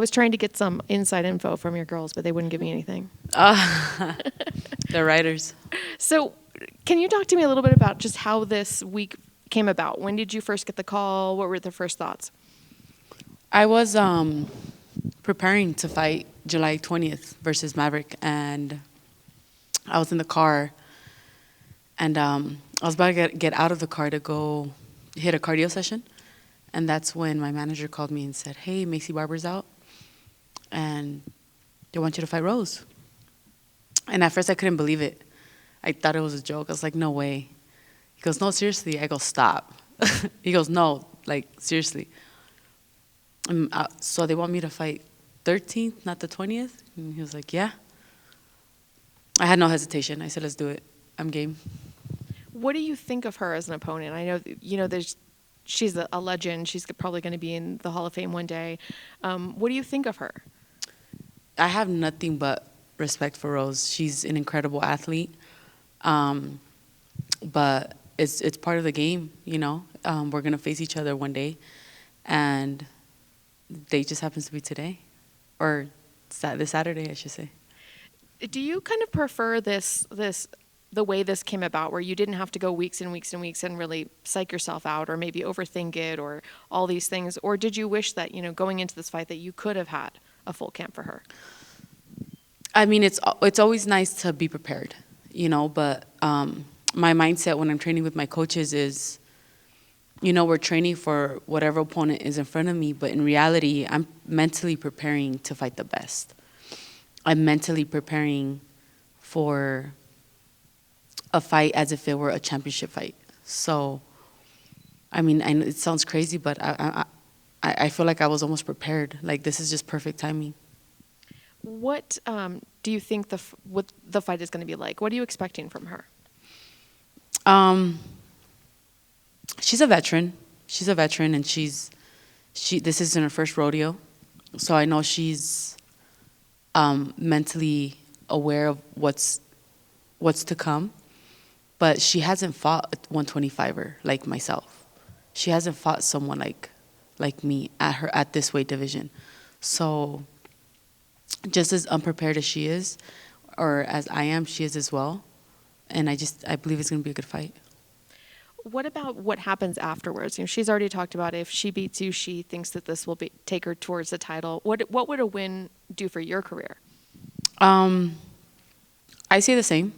was trying to get some inside info from your girls, but they wouldn't give me anything. The writers. So can you talk to me a little bit about just how this week came about? When did you first get the call? What were the first thoughts? I was preparing to fight July 20th versus Maverick, and I was in the car, and I was about to get out of the car to go hit a cardio session, and that's when my manager called me and said, "Hey, Macy Barber's out, and they want you to fight Rose." And at first I couldn't believe it. I thought it was a joke. I was like, "No way." He goes, "No, seriously." I go, "Stop." He goes, "No, like, seriously." So they want me to fight 13th, not the 20th? And he was like, "Yeah." I had no hesitation. I said, "Let's do it. I'm game." What do you think of her as an opponent? I know, she's a legend. She's probably going to be in the Hall of Fame one day. What do you think of her? I have nothing but respect for Rose. She's an incredible athlete. But it's part of the game, you know. We're going to face each other one day. And date just happens to be today. Or this Saturday, I should say. Do you kind of prefer the way this came about, where you didn't have to go weeks and weeks and weeks and really psych yourself out or maybe overthink it or all these things? Or did you wish that, going into this fight that you could have had a full camp for her? I mean, it's always nice to be prepared, but my mindset when I'm training with my coaches is, we're training for whatever opponent is in front of me, but in reality, I'm mentally preparing to fight the best. I'm mentally preparing for a fight as if it were a championship fight. So, I mean, I know it sounds crazy, but I feel like I was almost prepared. Like, this is just perfect timing. What do you think what the fight is going to be like? What are you expecting from her? She's a veteran. She's a veteran, and this isn't her first rodeo. So I know she's mentally aware of what's to come. But she hasn't fought a 125er like myself. She hasn't fought someone like me at this weight division. So just as unprepared as she is, or as I am, she is as well. And I believe it's going to be a good fight. What about what happens afterwards? She's already talked about if she beats you, she thinks that this will take her towards the title. What would a win do for your career? I say the same.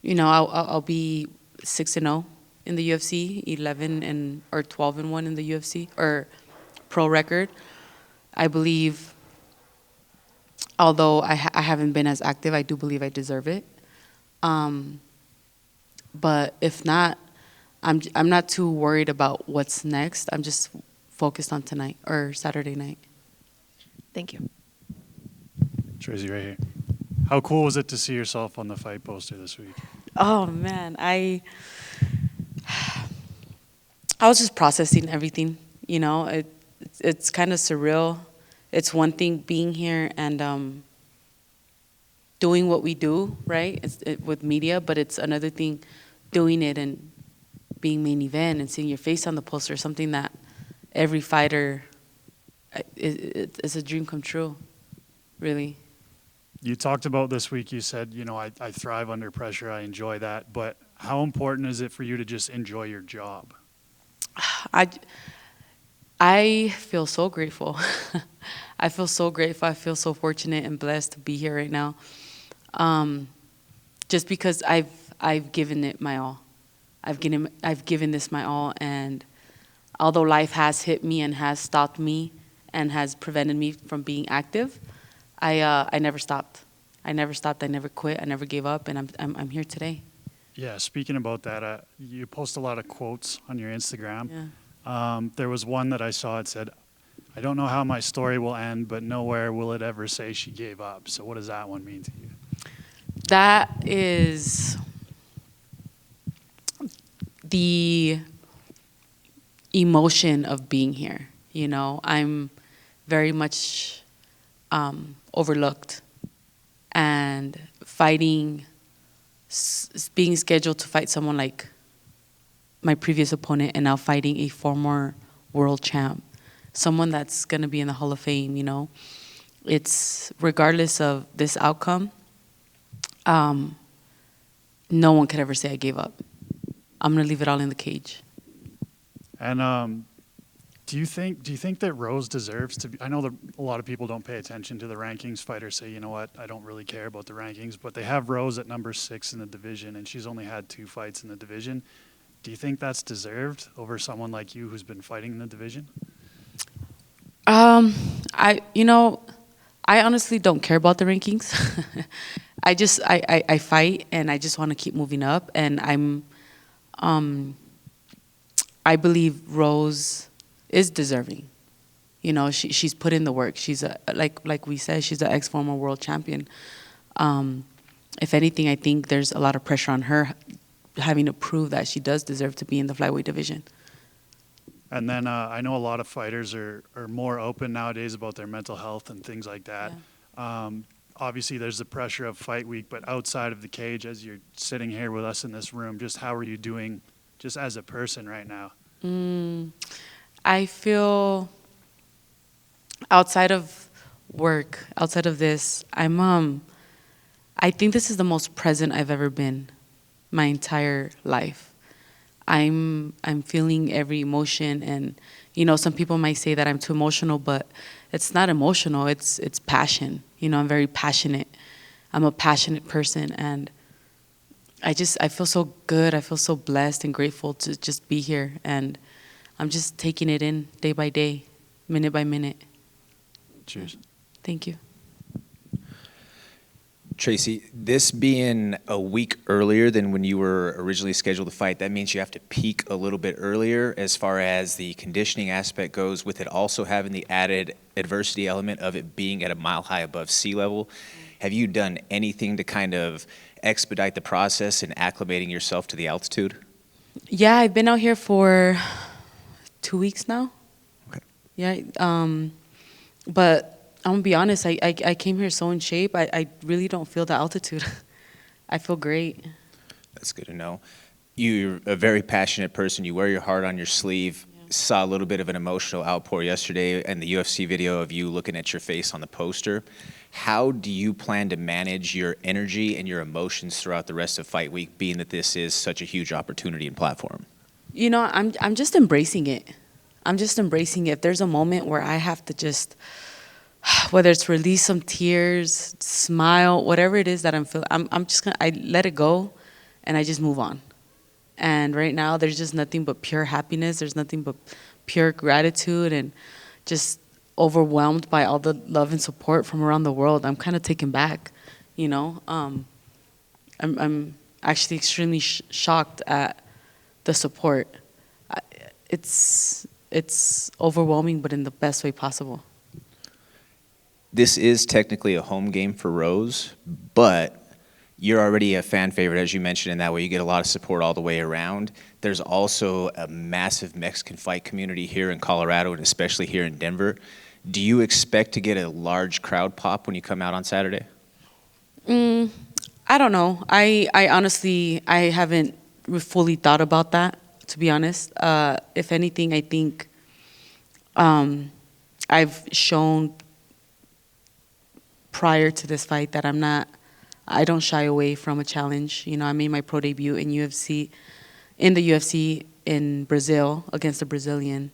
I'll be 6-0 in the UFC, 11 or 12-1 in the UFC or pro record. I believe, although I haven't been as active, I do believe I deserve it. But if not, I'm not too worried about what's next. I'm just focused on tonight or Saturday night. Thank you. Tracy, right here. How cool was it to see yourself on the fight poster this week? Oh man, I was just processing everything. It's kind of surreal. It's one thing being here and doing what we do, right? With media, but it's another thing doing it and being main event and seeing your face on the poster. Something that every fighter, it's a dream come true, really. You talked about this week, you said, I thrive under pressure, I enjoy that, but how important is it for you to just enjoy your job? I feel so grateful. I feel so grateful. I feel so fortunate and blessed to be here right now. Just because I've given it my all. I've given this my all, and although life has hit me and has stopped me and has prevented me from being active, I never stopped. I never stopped. I never quit. I never gave up, and I'm here today. Yeah, speaking about that, you post a lot of quotes on your Instagram. Yeah. There was one that I saw. It said, "I don't know how my story will end, but nowhere will it ever say she gave up." So what does that one mean to you? That is the emotion of being here. I'm very much overlooked, and being scheduled to fight someone like my previous opponent and now fighting a former world champ, someone that's going to be in the Hall of Fame, it's regardless of this outcome, no one could ever say I gave up. I'm gonna leave it all in the cage. And do you think that Rose deserves to be? I know that a lot of people don't pay attention to the rankings. Fighters say, you know what, I don't really care about the rankings, but they have Rose at number 6 in the division, and she's only had 2 fights in the division. Do you think that's deserved over someone like you who's been fighting in the division? I honestly don't care about the rankings. I fight and I just want to keep moving up, and I believe Rose is deserving. You know, she's put in the work. She's like we said, she's an ex-former world champion. If anything, I think there's a lot of pressure on her having to prove that she does deserve to be in the flyweight division. And then I know a lot of fighters are more open nowadays about their mental health and things like that. Yeah. Obviously, there's the pressure of fight week, but outside of the cage, as you're sitting here with us in this room, just how are you doing just as a person right now? I feel outside of work, outside of this, I think this is the most present I've ever been my entire life. I'm feeling every emotion, and some people might say that I'm too emotional, but it's not emotional, it's passion. I'm very passionate. I'm a passionate person, and I feel so good. I feel so blessed and grateful to just be here, and I'm just taking it in day by day, minute by minute. Cheers. Thank you. Tracy, this being a week earlier than when you were originally scheduled to fight, that means you have to peak a little bit earlier as far as the conditioning aspect goes, with it also having the added adversity element of it being at a mile high above sea level. Have you done anything to kind of expedite the process in acclimating yourself to the altitude? Yeah, I've been out here for 2 weeks now. Okay. Yeah, but I'm gonna be honest, I came here so in shape, I really don't feel the altitude. I feel great. That's good to know. You're a very passionate person. You wear your heart on your sleeve. Yeah. Saw a little bit of an emotional outpour yesterday in the UFC video of you looking at your face on the poster. How do you plan to manage your energy and your emotions throughout the rest of fight week, being that this is such a huge opportunity and platform? I'm just embracing it. I'm just embracing it. If there's a moment where I have to just, whether it's release some tears, smile, whatever it is that I'm feeling, I let it go and I just move on. And right now there's just nothing but pure happiness. There's nothing but pure gratitude and just overwhelmed by all the love and support from around the world. I'm kind of taken back, I'm actually extremely shocked at the support. It's overwhelming, but in the best way possible. This is technically a home game for Rose, but you're already a fan favorite, as you mentioned, in that way you get a lot of support all the way around. There's also a massive Mexican fight community here in Colorado, and especially here in Denver. Do you expect to get a large crowd pop when you come out on Saturday? I don't know. I honestly, I haven't fully thought about that, to be honest. If anything, I think I've shown prior to this fight that I don't shy away from a challenge. I made my pro debut in the UFC in Brazil against a Brazilian,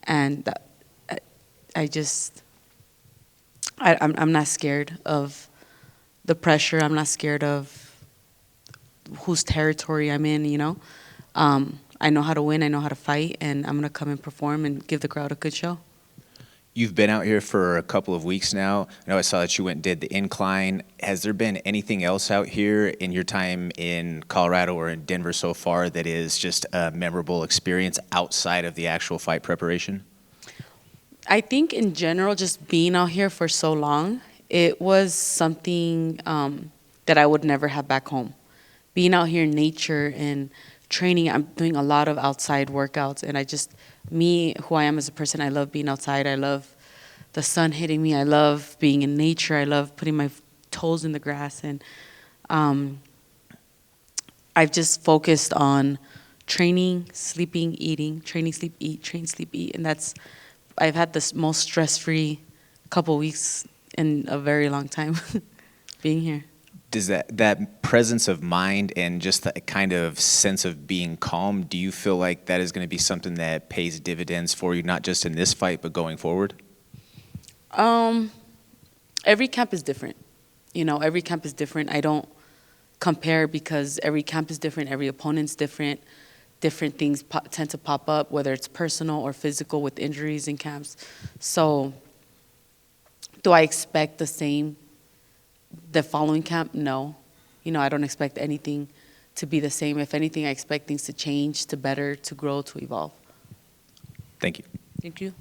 and I'm not scared of the pressure. I'm not scared of whose territory I'm in, I know how to win, I know how to fight, and I'm going to come and perform and give the crowd a good show. You've been out here for a couple of weeks now. I know I saw that you went and did the incline. Has there been anything else out here in your time in Colorado or in Denver so far that is just a memorable experience outside of the actual fight preparation? I think in general, just being out here for so long, it was something that I would never have back home. Being out here in nature and training, I'm doing a lot of outside workouts, and who I am as a person, I love being outside. I love the sun hitting me. I love being in nature. I love putting my toes in the grass, and I've just focused on training, sleeping, eating, training, sleep, eat, train, sleep, eat, and I've had this most stress-free couple weeks in a very long time being here. Does that presence of mind and just that kind of sense of being calm, do you feel like that is going to be something that pays dividends for you, not just in this fight, but going forward? Every camp is different. You know, every camp is different. I don't compare because every camp is different. Every opponent's different. Different things tend to pop up, whether it's personal or physical with injuries in camps. So do I expect the same the following camp? No. You know, I don't expect anything to be the same. If anything, I expect things to change, to better, to grow, to evolve. Thank you. Thank you.